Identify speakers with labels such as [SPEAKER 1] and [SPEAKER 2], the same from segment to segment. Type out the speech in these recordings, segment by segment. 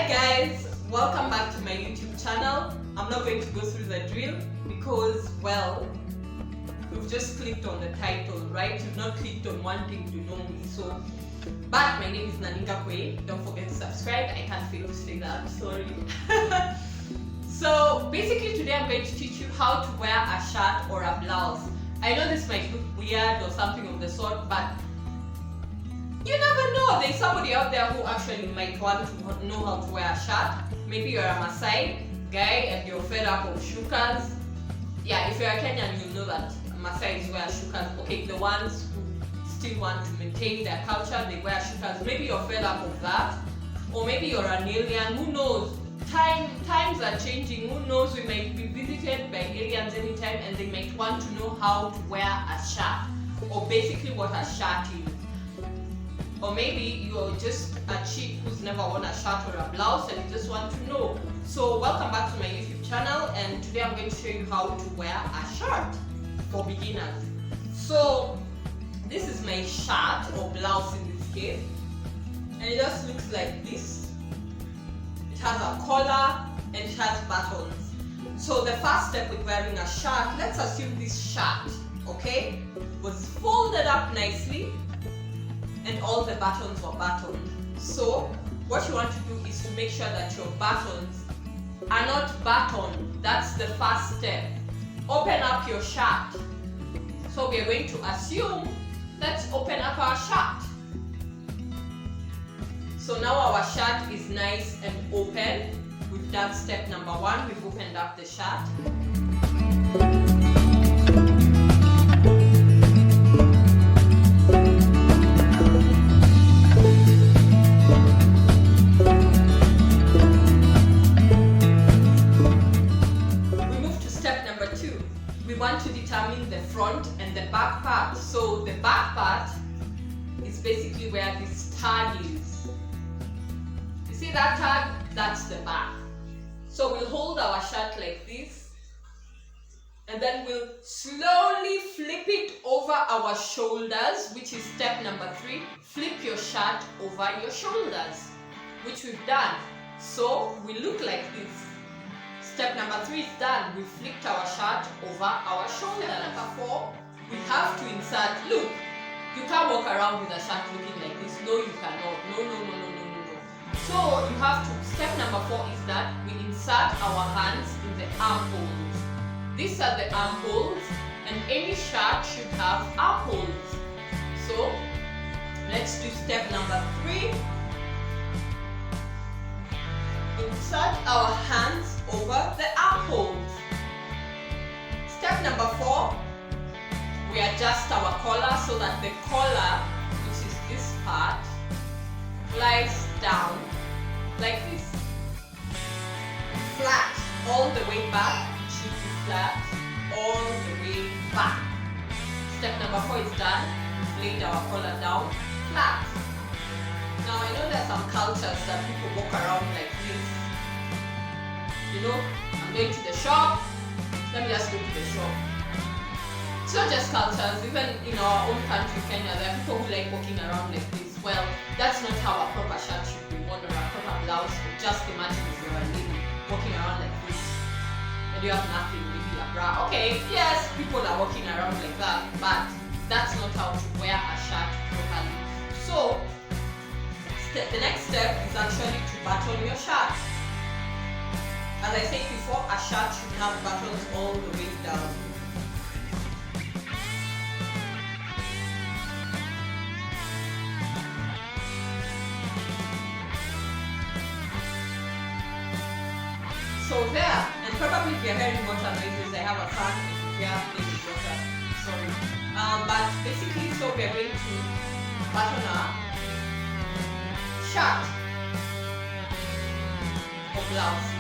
[SPEAKER 1] Hi guys, welcome back to my YouTube channel. I'm not going to go through the drill because, well, you've just clicked on the title, right? You've not clicked on wanting to know me. But my name is Naninga Kwe. Don't forget to subscribe. I can't fail to say that, sorry. So basically today I'm going to teach you how to wear a shirt or a blouse. I know this might look weird or something of the sort, but you never know. There's somebody out there who actually might want to know how to wear a shirt. Maybe you're a Maasai guy and you're fed up of shukas. Yeah, if you're a Kenyan, you'll know that Maasais wear shukas. Okay, the ones who still want to maintain their culture, they wear shukas. Maybe you're fed up of that. Or maybe you're an alien, who knows? Times are changing, who knows? We might be visited by aliens anytime and they might want to know how to wear a shirt. Or basically what a shirt is. Or maybe you're just a chick who's never worn a shirt or a blouse and you just want to know. So welcome back to my YouTube channel, and today I'm going to show you how to wear a shirt for beginners. So this is my shirt or blouse in this case, and it just looks like this. It has a collar and it has buttons. So the first step with wearing a shirt, let's assume this shirt, okay, was folded up nicely and all the buttons were buttoned. So what you want to do is to make sure that your buttons are not buttoned. That's the first step. Open up your shirt. So we are going to assume, let's open up our shirt. So now our shirt is nice and open. We've done step number one. We've opened up the shirt. We want to determine the front and the back part. So the back part is basically where this tag is. You see that tag? That's the back. So we'll hold our shirt like this, and then we'll slowly flip it over our shoulders, which is step number 3. Flip your shirt over your shoulders, which we've done. So we look like this. Step number 3 is done. We flipped our shirt over our shoulder. Step number 4, we have to insert. Look, you can't walk around with a shirt looking like this. No, you cannot. No. So you have to. Step number 4 is that we insert our hands in the armholes. These are the armholes, and any shirt should have armholes. So let's do step number 3. Insert our hands over the armholes. Step number 4, we adjust our collar so that the collar, which is this part, lies down like this. Flat all the way back. It should be flat all the way back. Step number 4 is done. We've laid our collar down flat. Now I know there are some cultures that people walk around like this. You know, I'm going to the shop, let me just go to the shop. It's not just cultures, even in our own country, Kenya, there are people who like walking around like this. Well, that's not how a proper shirt should be worn, or a proper blouse. Just imagine if you're a lady walking around like this and you have nothing, maybe a bra. Okay, yes, people are walking around like that, but that's not how to wear a shirt properly. So the next step is actually to button your shirt. As I said before, a shirt should have buttons all the way down. So there, and probably if you're hearing water noises, I have a fan and we are playing with water. Sorry. But basically, so we're going to button our shirt or blouse.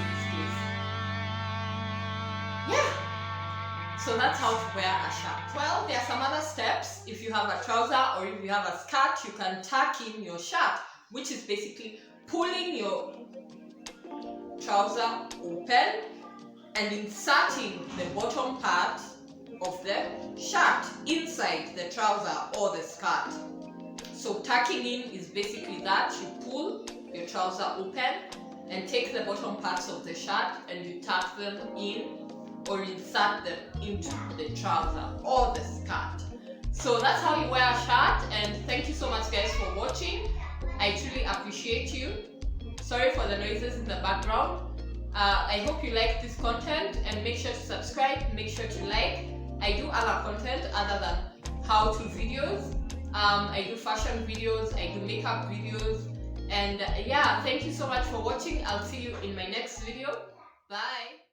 [SPEAKER 1] So that's how to wear a shirt. Well, there are some other steps. If you have a trouser or if you have a skirt, you can tuck in your shirt, which is basically pulling your trouser open and inserting the bottom part of the shirt inside the trouser or the skirt. So tucking in is basically that. You pull your trouser open and take the bottom parts of the shirt and you tuck them in or insert them into the trouser or the skirt. So that's how you wear a shirt, and thank you so much guys for watching. I truly appreciate you. Sorry for the noises in the background. I hope you like this content, and make sure to subscribe, make sure to like. I do other content other than how-to videos. I do fashion videos, I do makeup videos, and yeah, thank you so much for watching. I'll see you in my next video. Bye.